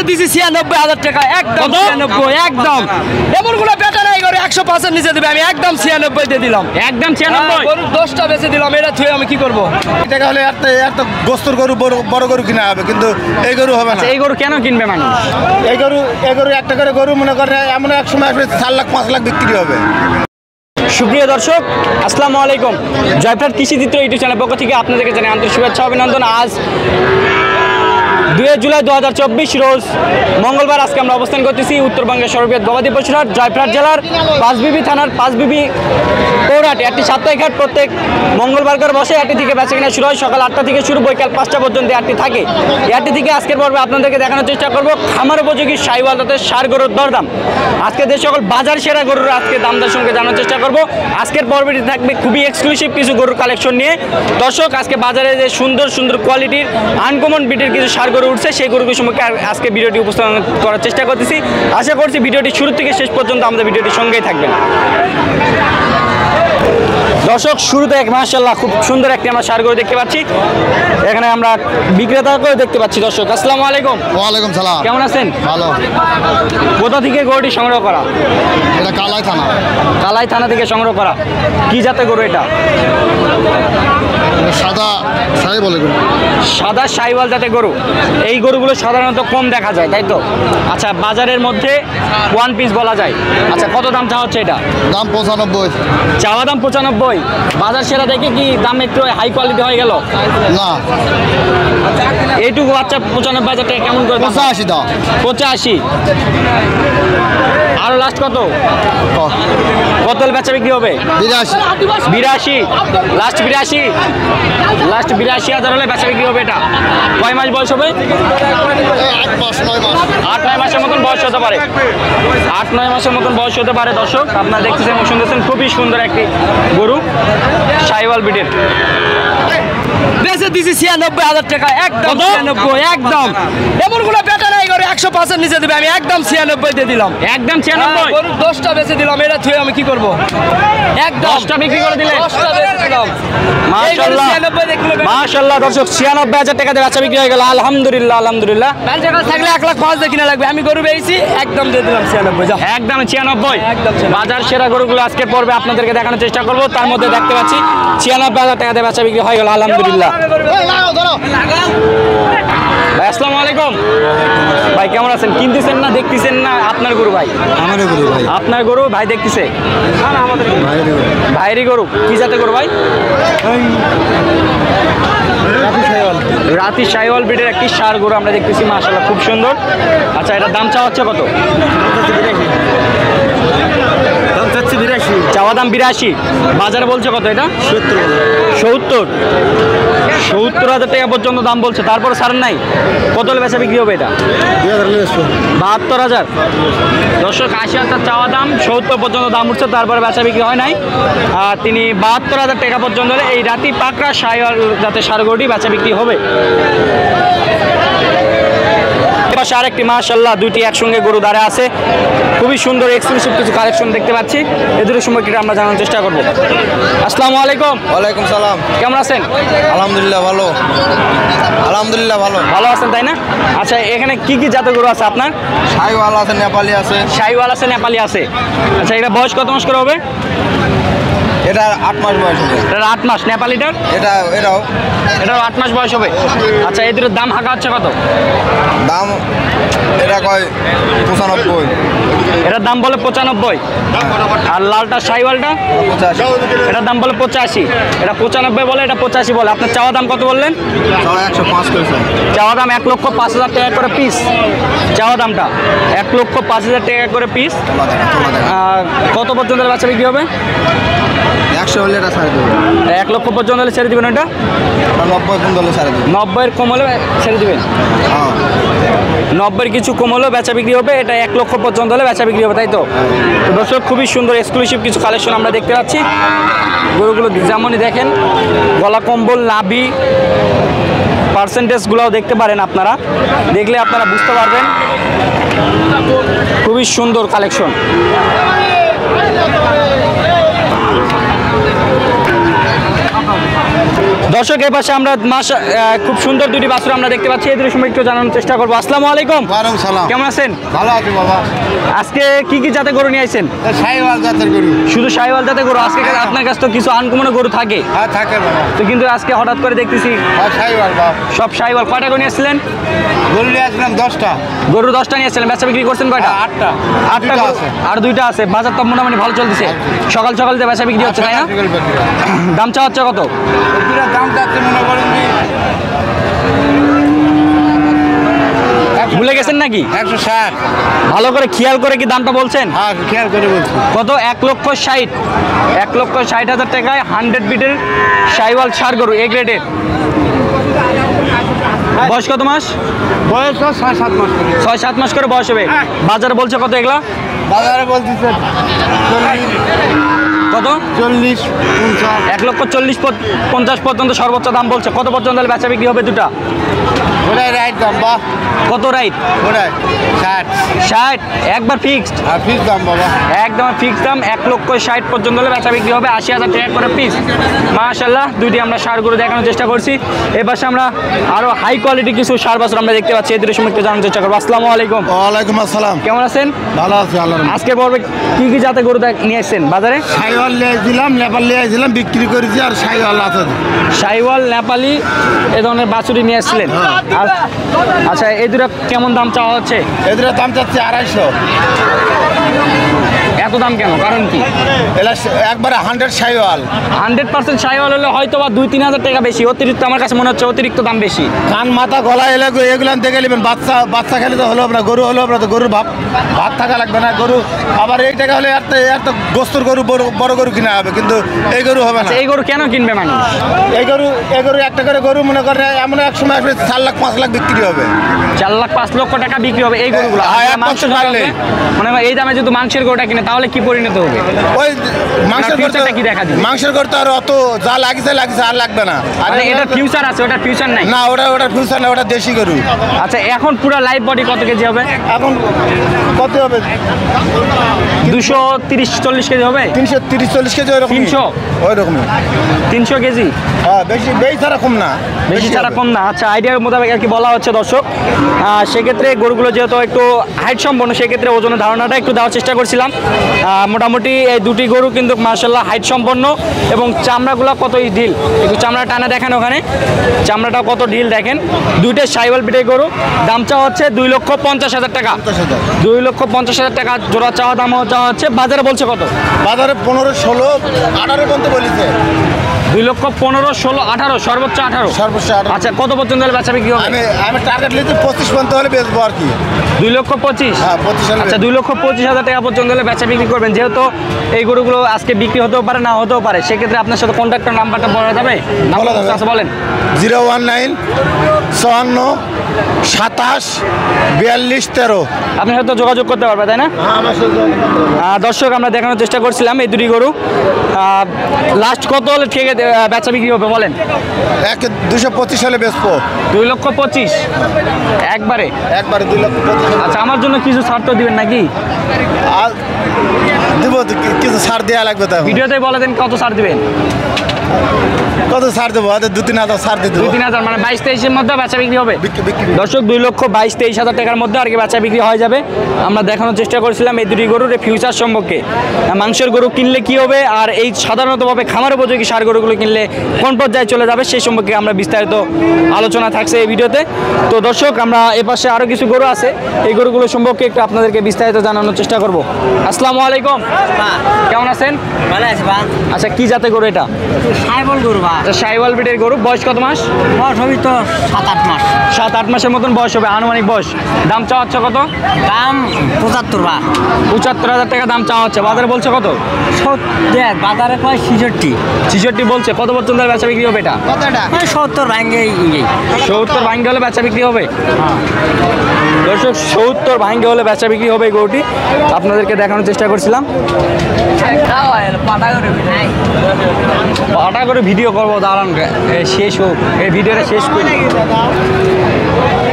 দিছি ৯৬,০০০ টাকা একদম ৯৬ একদম এমন কোনো বেটা নাই করে ১০০% নিচে দিবে আমি একদম ৯৬ দিয়ে দিলাম একদম ৯৬ গরু 10টা বেচে দিলাম এটা থুয়ে আমি কি করব টাকা হলে এত গোস্তর গরু বড় গরু কিনা হবে কিন্তু এই গরু হবে না এই গরু কেন কিনবে মানুষ এই গরু একটা করে গরু মনে করে এমন এক সময় ৪ লাখ ৫ লাখ বিক্রি হবে। সুপ্রিয় দর্শক আসসালামু আলাইকুম জয়প্রাট কৃষি চিত্র ইউটিউব চ্যানেল পক্ষ থেকে আপনাদেরকে জানাই আন্তরিক শুভেচ্ছা অভিনন্দন। আজ 2 জুলাই 2024 রোজ মঙ্গলবার আজকে আমরা অবস্থান করতেছি উত্তরবঙ্গের সর্ববৃহৎ গবাদি পশুর হাট জয়প্রাট জেলার পাঁচবিবি থানার পাঁচবিবি পৌরহাট একটি সাপ্তাহিক হাট প্রত্যেক মঙ্গলবার করে বসে হাটটি থেকে বেচা কিনা শুরু হয় সকাল 8টা থেকে শুরু বিকাল 5টা পর্যন্ত হাটটি থাকে। এই হাটটি থেকে আজকের পর্বে আপনাদেরকে দেখানোর চেষ্টা করব খামার উপযোগী শাহিওয়াল জাতের ষাঁড় গরুর দরদাম। আজকে যে সকল বাজার সেরা গরুর আজকে দামদার সঙ্গে জানার চেষ্টা করব। আজকের পর্বটি থাকবে খুবই এক্সক্লুসিভ কিছু গরুর কালেকশন নিয়ে। দর্শক আজকে বাজারে যে সুন্দর সুন্দর কোয়ালিটির আনকমন বিটের কিছু ষাঁড় গরু উঠছে সেই গরুগুলোর সম্পর্কে আজকে ভিডিওটি উপস্থাপন করার চেষ্টা করতেছি। আশা করছি ভিডিওটি শুরু থেকে শেষ পর্যন্ত আমাদের ভিডিওটির সঙ্গেই থাকবেন। দর্শক শুরুতে মাশাআল্লাহ খুব সুন্দর একটি আমরা ষাঁড় গরু দেখতে পাচ্ছি। এখানে আমরা বিক্রেতাকেও দেখতে পাচ্ছি। দর্শক আসসালামু আলাইকুম। ওয়ালাইকুম সালাম। কেমন আছেন? ভালো। কোথা থেকে গরুটি সংগ্রহ করা? এটা কালাই থানা। কালাই থানা থেকে সংগ্রহ করা। কি জাতের গরু এটা? সাদা সাই বলে গরু। সাদা শাহিওয়াল জাতের গরু। এই গরুগুলো সাধারণত কম দেখা যায় তাই তো? আচ্ছা বাজারের মধ্যে ওয়ান পিস বলা যায়। আচ্ছা কত দাম চাওয়া হচ্ছে এটা? দাম 95। চাওয়া দাম 95। বাজার সেরা দেখে কি দাম একটু হাই কোয়ালিটি হয়ে গেল? না এইটুকু আচ্ছা 95,000 টাকা কেমন করে? 85 দাও। 85। আর লাস্ট কত? কত বেচা বিক্রি হবে? 82। লাস্ট 82। লাস্ট 82,000 হলে বেচা বিক্রি হবে। এটা কয় মাস বয়স হবে? 8-9 মাসের মতন বয়স হতে পারে। 8-9 মাসের মতন বয়স হতে পারে। দর্শক আপনারা দেখতেছেন শুনতেছেন খুবই সুন্দর একটি গরু শাহিওয়াল বিটের। বেচে দিছি ৯৬,০০০ টাকা একদম ৯৬ একদম এমন কোনো বেটা নাই করে ১০০% নিচে দিবে আমি একদম ৯৬ দিয়ে দিলাম একদম 96। গরু 10টা বেচে দিলাম এটা থুয়ে আমি কি করব একদম 10টা বিক্রি করে দিলে 10টা বেচে দিলাম মাশাআল্লাহ মাশাআল্লাহ। দর্শক 96,000 টাকা দিয়ে বেচা বিক্রি হয়ে গেল আলহামদুলিল্লাহ আলহামদুলিল্লাহ। ব্যাংক টাকা থাকলে 1,05,000 দিয়ে কিনা লাগবে আমি গরু পেয়েছি একদম দিয়ে দিলাম ৯৬ যাও একদম 96। একদম বাজার সেরা গরুগুলো আজকে পর্বে আপনাদেরকে দেখানোর চেষ্টা করব। তার মধ্যে দেখতে পাচ্ছি 96,000 টাকা দিয়ে বেচা বিক্রি হয়ে গেল আলহামদুলিল্লাহ। ভাই আসসালামু আলাইকুম। ভাই কেমন আছেন? কিনতেছেন না দেখতেছেন না? আপনার গরু ভাই? আমারই গরু ভাই। আপনার গরু ভাই দেখতেছে? ভাইয়েরই গরু। কি জাতের গরু ভাই? রাতি শাহিওয়াল ব্রিডের একটি ষাঁড় গরু আমরা দেখতেছি মাশাআল্লাহ খুব সুন্দর। আচ্ছা এটার দাম চাওয়া হচ্ছে কত? চাওয়া দাম 82। বাজারে বলছে কত এটা? 70,000 টাকা পর্যন্ত দাম বলছে। তারপরে ছাড়েন নাই? কত হলে বেচা বিক্রি হবে এটা? 72,000। দর্শক 80,000 চাওয়া দাম, 70 পর্যন্ত দাম উঠছে, তারপরে বেচা বিক্রি হয় নাই। আর তিনি 72,000 টাকা পর্যন্ত হলে এই রাতি পাকড়া শাহিওয়াল যাতে ষাঁড় গরুটি বেচা বিক্রি হবে। পাশে আরেকটি মাশাআল্লাহ দুইটি একসঙ্গে গরু দাঁড়ায় আছে। খুবই সুন্দর এক্সক্লুসিভ কিছু কালেকশন দেখতে পাচ্ছি। এদের সম্পর্কে আমরা জানার চেষ্টা করব। আসসালামু আলাইকুম। ওয়ালাইকুম সালাম। কেমন আছেন? আলহামদুলিল্লাহ ভালো। আলহামদুলিল্লাহ ভালো। ভালো আছেন তাই না? আচ্ছা এখানে কি কি জাতের গরু আছে আপনার? শাহিওয়াল আছে, নেপালি আছে। শাহিওয়াল আছে, নেপালি আছে। আচ্ছা এটা বয়স কত মাস করে হবে? এটা 8 মাস বয়স হবে। এটা 8 মাস। নেপালিটার? এটাও 8 মাস বয়স হবে। আচ্ছা এদের দাম হাঁকা হচ্ছে কত? দাম এটা কয় 95। এটার দাম বলে 95। আর লালটা শাহিওয়ালটা? 85। এটার দাম বলে 85। এটা 95 বলে, এটা 85 বলে। আপনার চাওয়া দাম কত বললেন? 105 করেছে। চাওয়া দাম 1,05,000 টাকা করে পিস। চাওয়া দামটা 1,05,000 টাকা করে পিস। কত পর্যন্ত বাচ্চা বিক্রি হবে? 100 হলে এটা ছাড়ে দেবো। 1 লক্ষ পর্যন্ত হলে ছেড়ে দেবেন? ওটা 90 পর্যন্ত হলে ছাড়ে দেবো। 90-এর কম হলে ছেড়ে দেবেন? হ্যাঁ 90-এর কিছু কম হলেও বেচা বিক্রি হবে। এটা 1 লক্ষ পর্যন্ত হলে বেচা বিক্রি হবে তাই তো? তো দর্শক খুবই সুন্দর এক্সক্লুসিভ কিছু কালেকশন আমরা দেখতে পাচ্ছি। গরুগুলো যেমনই দেখেন গলা কম্বল নাভি পার্সেন্টেজগুলোও দেখতে পারেন আপনারা, দেখলে আপনারা বুঝতে পারবেন। খুবই সুন্দর কালেকশন। দর্শক এই পাশে আমরা খুব সুন্দর দুটি বাছুর আমরা দেখতে পাচ্ছি, এই দুটির সময় একটু জানানোর চেষ্টা করবো। আসসালামু আলাইকুম। ওয়ালাইকুম সালাম। কেমন আছেন? ভালো আছি বাবা। আজকে কি কি জাতের গরু নিয়ে আসছেন? শাহিওয়াল জাতের গরু। শুধু শাহিওয়াল জাতের গরু? আজকে আপনার কাছে তো কিছু আনকমন গরু থাকে। হ্যাঁ থাকে বাবা। তো কিন্তু আজকে হঠাৎ করে দেখতেছি শাহিওয়াল বাবা। সব শাহিওয়াল। কয়টা গরু নিয়ে আসছিলেন? গরু নিয়ে আসলাম 10টা। গরু 10টা নিয়ে আসছিলেন, বেচা বিক্রি করছেন কয়টা? 8টা। 8টা আছে আর 2টা আছে। বাজার তো মোটামুটি ভালো চলতেছে, সকাল সকাল যে বেচা বিক্রি হচ্ছে তাই না? দাম চা হচ্ছে কত? এগুলোর দাম যাচ্ছে মনে করেন ভুলে গেছেন নাকি? 160। ভালো করে খেয়াল করে কি দামটা বলছেন? হ্যাঁ খেয়াল করে বলছি। কত? 1,60,000। 1,60,000 টাকায় 100 বিটের শাহিওয়াল ষাঁড় গরু, এ গ্রেডের। বয়স কত মাস? বয়স 6-7 মাস করে। 6-7 মাস করে বয়স হবে। বাজারে বলছে কত এগুলা? বাজারে বলতেছে কত? 40-50। 1,40,50 পর্যন্ত সর্বোচ্চ দাম বলছে। কত পর্যন্ত হলে বেচা বিক্রি হবে দুটা? ওটাই রাইট দাম বা। কত রাইট? ওটাই 60। 60 একবার ফিক্সড? আর ফিক্স দাম বাবা। একদম ফিক্স দাম। 1,60,000 পর্যন্ত হলে বেচা বিক্রি হবে। 80,000 টাকা করে পিস। মাশাআল্লাহ, দুইটি আমরা ষাঁড় গরু দেখানোর চেষ্টা করছি। এই পাশে আমরা আরো হাই কোয়ালিটি কিছু ষাঁড় বাছুর আমরা দেখতে পাচ্ছি, এদের সময় একটু জানার চেষ্টা করবো। আসসালামু আলাইকুম। ওয়ালাইকুম আসসালাম। কেমন আছেন? ভালো আছি আল্লাহ। আজকে পর্বে কি কি জাতের গরু নিয়ে আসছেন বাজারে? শাহিওয়াল নিয়ে আসছিলাম, নেপাল নিয়ে আসছিলাম, বিক্রি করেছি। আর শাহিওয়াল আছে। শাহিওয়াল, নেপালি এ ধরনের বাছুরি নিয়ে আসছিলেন। আচ্ছা, এই দুটো কেমন দাম চাওয়া হচ্ছে? এদের দাম চাচ্ছে 250। এত দাম কেন? কারণ কি? এলা একবারে 100 শাহিওয়াল। 100% শাহিওয়াল হলে হয়তো বা 2-3 হাজার টাকা বেশি। অতিরিক্ত আমার কাছে মনে হচ্ছে অতিরিক্ত দাম বেশি। কান মাথা গলা এগুলো দেখে নেবেন। বাচ্চা খেলে তো হলো না, গরু হলো না, তো গরুর ভাত থাকা লাগবে না। গরু আবার এই টাকা হলে এর তো গোস্তর গরু বড় গরু কিনা হবে, কিন্তু এই গরু হবে না। এই গরু কেন কিনবে মানুষ? এই গরু একটা করে গরু মনে করেন এমন এক সময় আসবে 4 লাখ 5 লাখ বিক্রি হবে। 4 লাখ 5 লক্ষ টাকা বিক্রি হবে এই গরুগুলো। হ্যাঁ, এক মাংস বছর ছাড়লে মানে এই দামে যদি মাংসের গরুটা কিনে তাহলে কি পরিণত হবে? ওই মাংসের ফিউচারটা কি দেখা দিবে? মাংসের করতে আর অত যা লাগিছে আর লাগবে না। আর মানে এটা ফিউচার আছে, ওটা ফিউচার নাই না। ওটা ফিউচার না, ওটা দেশি গরু। আচ্ছা, এখন পুরো লাইভ বডি কত কেজি হবে? এখন কত হবে? 230-40 কেজি হবে। 330-40 কেজি ওইরকম। 300? ওই রকম 300 কেজি? হ্যাঁ, বেশি ছাড়া কম না। বেশি ছাড়া কম না। আচ্ছা, আইডিয়ার মোতাবেক আর কি বলা হচ্ছে দর্শক। সেক্ষেত্রে গরুগুলো যেহেতু একটু হাইট সম্পন্ন, সেক্ষেত্রে ওজনের ধারণাটা একটু দেওয়ার চেষ্টা করছিলাম। মোটামুটি এই দুটি গরু কিন্তু মাশাআল্লাহ হাইট সম্পন্ন এবং চামড়াগুলো কতই ঢিল। একটু চামড়া টানা দেখেন ওখানে, চামড়াটা কত ঢিল দেখেন। দুইটা শাহিওয়াল পিঠের গরু। দাম চাওয়া হচ্ছে 2,50,000 টাকা। 2,50,000 টাকা জোড়া চাওয়া দাম চাওয়া হচ্ছে। বাজারে বলছে কত? বাজারে 15, 16, 18 পর্যন্ত বলেছে। 2,15,000, 16, 18, সর্বোচ্চ 18। সর্বোচ্চ 18। আচ্ছা, কত পর্যন্ত হলে বেচা বিক্রি হবে? আমি টার্গেট নিয়েছি 25 পর্যন্ত হলে বেচবো আর কি। 2,25,000? হ্যাঁ, 25 হলে। আচ্ছা, 2,25,000 টাকা পর্যন্ত হলে বেচা বিক্রি করবেন। যেহেতু এই গরুগুলো আজকে বিক্রি হতেও পারে, না হতেও পারে, সেক্ষেত্রে আপনার সাথে কন্ট্যাক্টের নাম্বারটা বলা যাবে? বলা যাবে। আচ্ছা, বলেন। 019 54 27 42 13। আপনি হয়তো যোগাযোগ করতে পারবেন, তাই না? দর্শক, আমরা দেখানোর চেষ্টা করছিলাম এই দুটি গরু। লাস্ট কত হলে ঠিক বেচা বিক্রি হবে বলেন? 225 হলে বেচবো। 2,25,000 একবারে? 225,000। আচ্ছা, আমার জন্য কিছু ছাড় তো দিবেন নাকি? আর দেবো তো, কিছু ছাড় দেওয়া লাগবে। তো ভিডিওতে বলে দেন কত ছাড় দিবেন। কত ছাড় দেবো? 2-3 হাজার ছাড় দিয়ে দেবো। 2-3 হাজার মানে 22-23-এর মধ্যে বেচা বিক্রি হবে। বিক্রি। দর্শক, 2,22,000-23,000 টাকার মধ্যে আর কি বেচা বিক্রি হয়ে যাবে। আমরা দেখানোর চেষ্টা করছিলাম এই দুটি গরুর ফিউচার সম্পর্কে। মাংসের গরু কিনলে কি হবে, আর এই সাধারণতভাবে খামার উপযোগী ষাঁড় গরুগুলো কিনলে কোন পর্যায়ে চলে যাবে সেই সম্পর্কে আমরা বিস্তারিত আলোচনা থাকছে এই ভিডিওতে। তো দর্শক, আমরা এপাশে আরও কিছু গরু আছে, এই গরুগুলো সম্পর্কে একটু আপনাদেরকে বিস্তারিত জানানোর চেষ্টা করব। আসসালামু আলাইকুম। কেমন আছেন? ভালো আছে বা। আচ্ছা, কি জাতের গরু এটা? শাহিওয়াল গরু বা। শাহিওয়াল ব্রিডের গরু। বয়স কত মাস? বয়স হবে তো 7-8 মাস। 7-8 মাসের মতন বয়স হবে, আনুমানিক বয়স। দাম চাওয়া হচ্ছে কত? দাম 75 বা। 75,000 টাকা দাম চাওয়া হচ্ছে। বাজারে বলছে কত? দেখ, বাজারে কয় 66। 66 বলছে। কত পর্যন্ত বেচা বিক্রি হবে এটা? কতটা? 70 ভাঙ্গে। 70 ভাঙ্গে হলে বেচা বিক্রি হবে। দর্শক, 70 ভাঙ্গে হলে বেচা বিক্রি হবে এই গরুটি। আপনাদেরকে দেখানোর চেষ্টা করছিলাম। পাটা করে ভিডিও করবো, দাঁড়ান শেষ হোক, এই ভিডিওটা শেষ করি।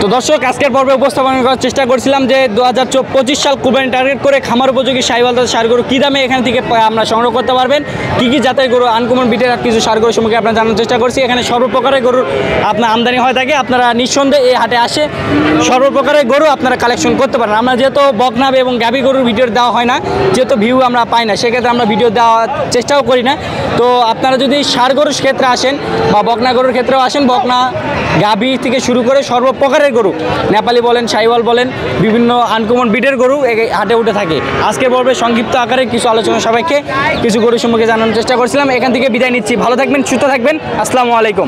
তো দর্শক, আজকের পর্বে উপস্থাপন করার চেষ্টা করছিলাম যে 2025 সাল কুরবানি টার্গেট করে খামার উপযোগী শাহিওয়াল ষাঁড় গরু কী দামে এখান থেকে আমরা সংগ্রহ করতে পারবেন, কী কী জাতের গরু, আনকমন বিটের কিছু ষাঁড় গরু সম্পর্কে আপনারা জানার চেষ্টা করছি। এখানে সর্বপ্রকারের গরুর আপনার আমদানি হয়ে থাকে, আপনারা নিঃসন্দেহে এই হাটে আসে সর্বপ্রকারের গরু আপনারা কালেকশন করতে পারেন। আমরা যেহেতু বকনাবে এবং গাভী গরুর ভিডিও দেওয়া হয় না, যেহেতু ভিউ আমরা পাই না, সেক্ষেত্রে আমরা ভিডিও দেওয়ার চেষ্টাও করি না। তো আপনারা যদি ষাঁড় গরুর ক্ষেত্রে আসেন বা বকনা গরুর ক্ষেত্রেও আসেন, বকনা গাভী থেকে শুরু করে সর্বপ্রকারের গরু, নেপালি বলেন, শাহিওয়াল বলেন, বিভিন্ন আনকমন বিটের গরু এই হাটে উঠে থাকে। আজকের পর্বে সংক্ষিপ্ত আকারে কিছু আলোচনা সাপেক্ষে কিছু গরু সম্পর্কে জানানোর চেষ্টা করছিলাম। এখান থেকে বিদায় নিচ্ছি। ভালো থাকবেন, সুস্থ থাকবেন। আসসালামু আলাইকুম।